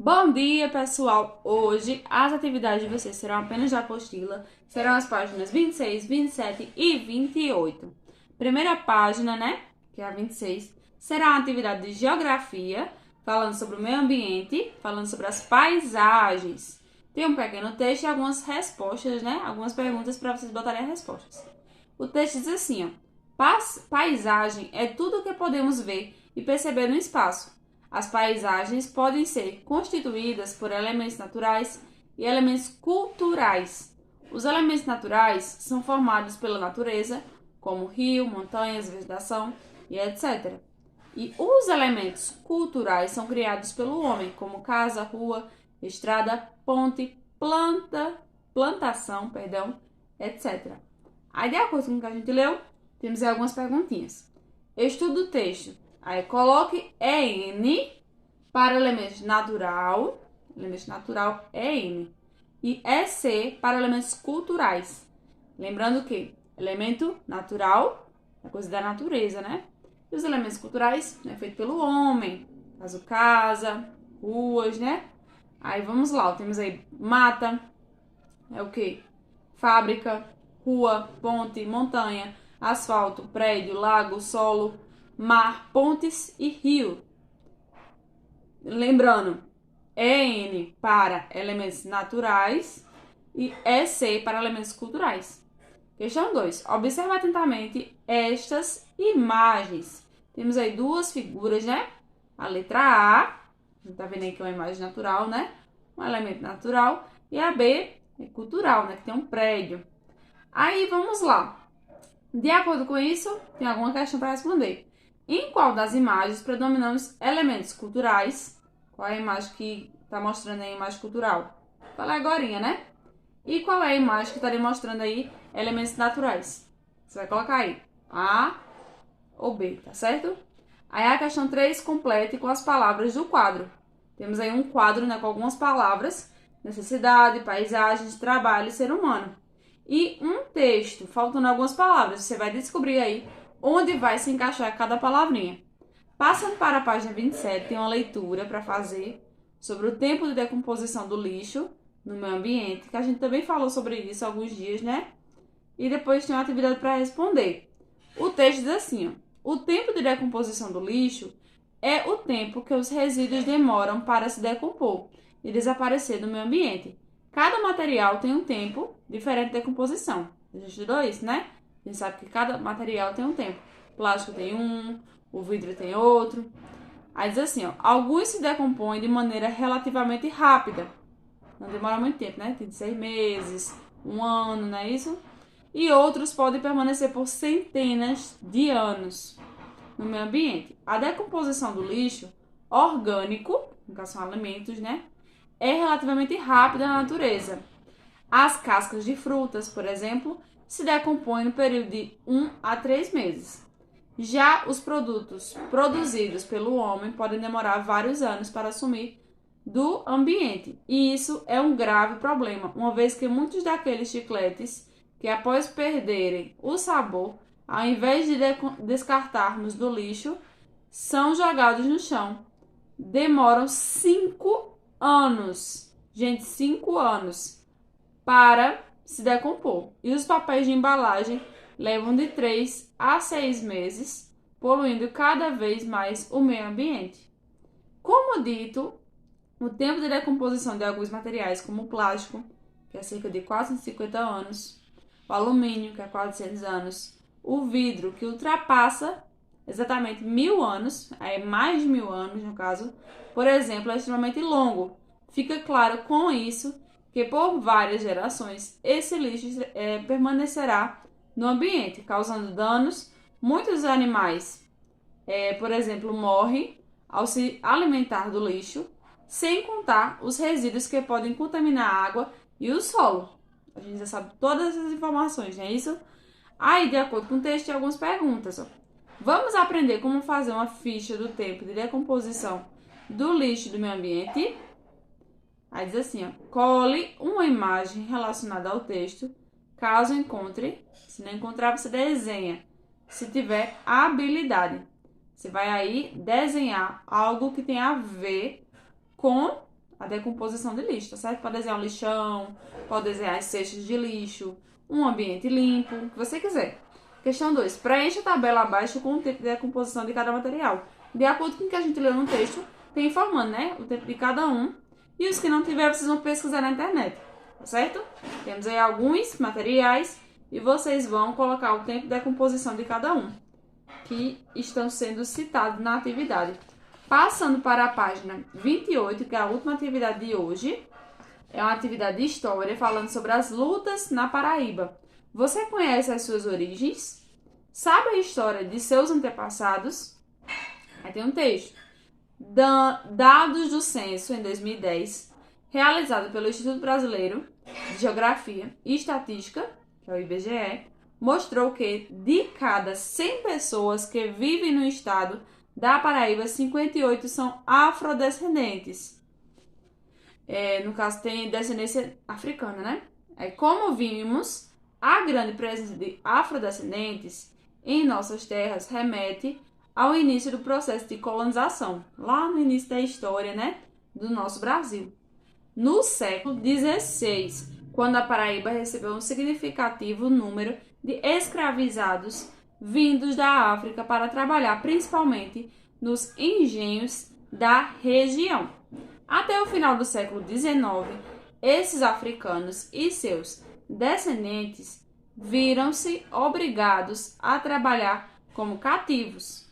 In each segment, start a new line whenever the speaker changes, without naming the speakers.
Bom dia, pessoal! Hoje as atividades de vocês serão apenas da apostila, serão as páginas 26, 27 e 28. Primeira página, né, que é a 26, será uma atividade de geografia, falando sobre o meio ambiente, falando sobre as paisagens. Tem um pequeno texto e algumas respostas, né, algumas perguntas para vocês botarem as respostas. O texto diz assim, ó, paisagem é tudo o que podemos ver e perceber no espaço. As paisagens podem ser constituídas por elementos naturais e elementos culturais. Os elementos naturais são formados pela natureza, como rio, montanhas, vegetação e etc. E os elementos culturais são criados pelo homem, como casa, rua, estrada, ponte, plantação, etc. Aí, de acordo com o que a gente leu, temos aí algumas perguntinhas. Estudo o texto. Aí coloque EN para elementos natural é N. E EC para elementos culturais. Lembrando que elemento natural é coisa da natureza, né? E os elementos culturais é feito pelo homem. Caso casa, ruas, né? Aí vamos lá, temos aí mata, é o que? Fábrica, rua, ponte, montanha, asfalto, prédio, lago, solo, mar, pontes e rio. Lembrando, EN para elementos naturais e EC para elementos culturais. Questão 2. Observe atentamente estas imagens. Temos aí duas figuras, né? A letra A, a gente tá vendo aí que é uma imagem natural, né? Um elemento natural. E a B é cultural, né? Que tem um prédio. Aí, vamos lá. De acordo com isso, tem alguma questão para responder. Em qual das imagens predominam os elementos culturais? Qual é a imagem que está mostrando aí a imagem cultural? Fala agorinha, né? E qual é a imagem que estaria mostrando aí elementos naturais? Você vai colocar aí A ou B, tá certo? Aí a questão 3 complete com as palavras do quadro. Temos aí um quadro, né, com algumas palavras: necessidade, paisagens, trabalho e ser humano. E um texto, faltando algumas palavras. Você vai descobrir aí onde vai se encaixar cada palavrinha. Passando para a página 27, tem uma leitura para fazer sobre o tempo de decomposição do lixo no meio ambiente, que a gente também falou sobre isso há alguns dias, né? E depois tem uma atividade para responder. O texto diz assim, ó: o tempo de decomposição do lixo é o tempo que os resíduos demoram para se decompor e desaparecer do meio ambiente. Cada material tem um tempo diferente de decomposição. A gente estudou isso, né? A gente sabe que cada material tem um tempo. O plástico tem um, o vidro tem outro. Aí diz assim, ó: alguns se decompõem de maneira relativamente rápida. Não demora muito tempo, né? Tem 6 meses, um ano, não é isso? E outros podem permanecer por centenas de anos no meio ambiente. A decomposição do lixo orgânico, no caso são alimentos, né, é relativamente rápida na natureza. As cascas de frutas, por exemplo, se decompõem no período de 1 a 3 meses. Já os produtos produzidos pelo homem podem demorar vários anos para sumir do ambiente. E isso é um grave problema, uma vez que muitos daqueles chicletes que, após perderem o sabor, ao invés de descartarmos do lixo, são jogados no chão. Demoram 5 anos, gente, 5 anos, para se decompor. E os papéis de embalagem levam de 3 a 6 meses, poluindo cada vez mais o meio ambiente. Como dito, o tempo de decomposição de alguns materiais, como o plástico, que é cerca de 450 anos, o alumínio, que é 400 anos, o vidro, que ultrapassa exatamente 1000 anos, é mais de 1000 anos no caso, por exemplo, é extremamente longo. Fica claro com isso que por várias gerações esse lixo permanecerá no ambiente, causando danos. Muitos animais, por exemplo, morrem ao se alimentar do lixo, sem contar os resíduos que podem contaminar a água e o solo. A gente já sabe todas essas informações, não é isso? Aí, de acordo com o texto, tem algumas perguntas. Ó. Vamos aprender como fazer uma ficha do tempo de decomposição do lixo do meio ambiente. Aí diz assim, ó: cole uma imagem relacionada ao texto. Caso encontre, se não encontrar, você desenha. Se tiver habilidade, você vai aí desenhar algo que tem a ver com a decomposição de lixo, tá certo? Pode desenhar um lixão, pode desenhar as cestas de lixo, um ambiente limpo, o que você quiser. Questão 2. Preencha a tabela abaixo com o tempo de decomposição de cada material. De acordo com o que a gente leu no texto, tem informando, né? O tempo de cada um. E os que não tiver, vocês vão pesquisar na internet, tá certo? Temos aí alguns materiais e vocês vão colocar o tempo de decomposição de cada um, que estão sendo citados na atividade. Passando para a página 28, que é a última atividade de hoje, é uma atividade de história falando sobre as lutas na Paraíba. Você conhece as suas origens? Sabe a história de seus antepassados? Aí tem um texto. Dados do censo em 2010, realizado pelo Instituto Brasileiro de Geografia e Estatística, que é o IBGE, mostrou que de cada 100 pessoas que vivem no estado da Paraíba, 58 são afrodescendentes. No caso, tem descendência africana, né? Como vimos, a grande presença de afrodescendentes em nossas terras remete ao início do processo de colonização, lá no início da história, né, do nosso Brasil. No século XVI, quando a Paraíba recebeu um significativo número de escravizados vindos da África para trabalhar principalmente nos engenhos da região. Até o final do século XIX, esses africanos e seus descendentes viram-se obrigados a trabalhar como cativos.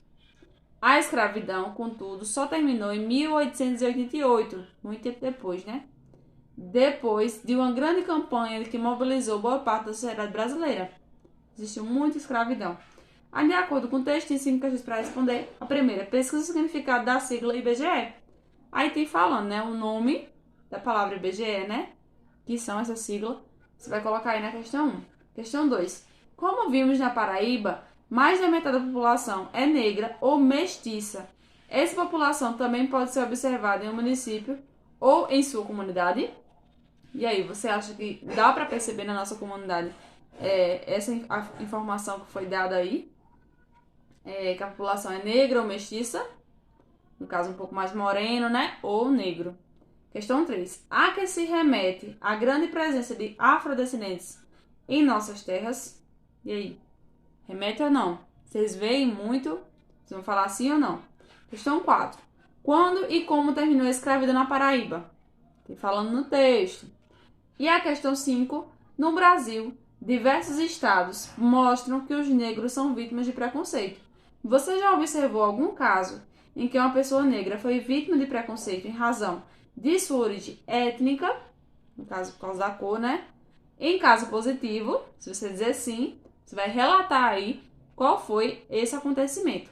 A escravidão, contudo, só terminou em 1888, muito tempo depois, né? Depois de uma grande campanha que mobilizou boa parte da sociedade brasileira. Existiu muita escravidão. Aí, de acordo com o texto, tem 5 questões para responder. A primeira, pesquisa o significado da sigla IBGE. Aí tem falando, né, o nome da palavra IBGE, né? Que são essa sigla. Você vai colocar aí na questão 1. Questão 2. Como vimos na Paraíba, mais da metade da população é negra ou mestiça. Essa população também pode ser observada em um município ou em sua comunidade. E aí, você acha que dá para perceber na nossa comunidade essa informação que foi dada aí? Que a população é negra ou mestiça? No caso, um pouco mais moreno, né? Ou negro. Questão 3. A que se remete a grande presença de afrodescendentes em nossas terras? E aí? Remete ou não? Vocês veem muito? Vocês vão falar sim ou não? Questão 4. Quando e como terminou a escravidão na Paraíba? Tem falando no texto. E a questão 5. No Brasil, diversos estados mostram que os negros são vítimas de preconceito. Você já observou algum caso em que uma pessoa negra foi vítima de preconceito em razão de sua origem étnica? No caso, por causa da cor, né? Em caso positivo, se você dizer sim, você vai relatar aí qual foi esse acontecimento.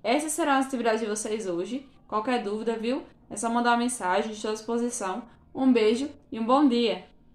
Essas serão as atividades de vocês hoje. Qualquer dúvida, viu? É só mandar uma mensagem, estou à disposição. Um beijo e um bom dia!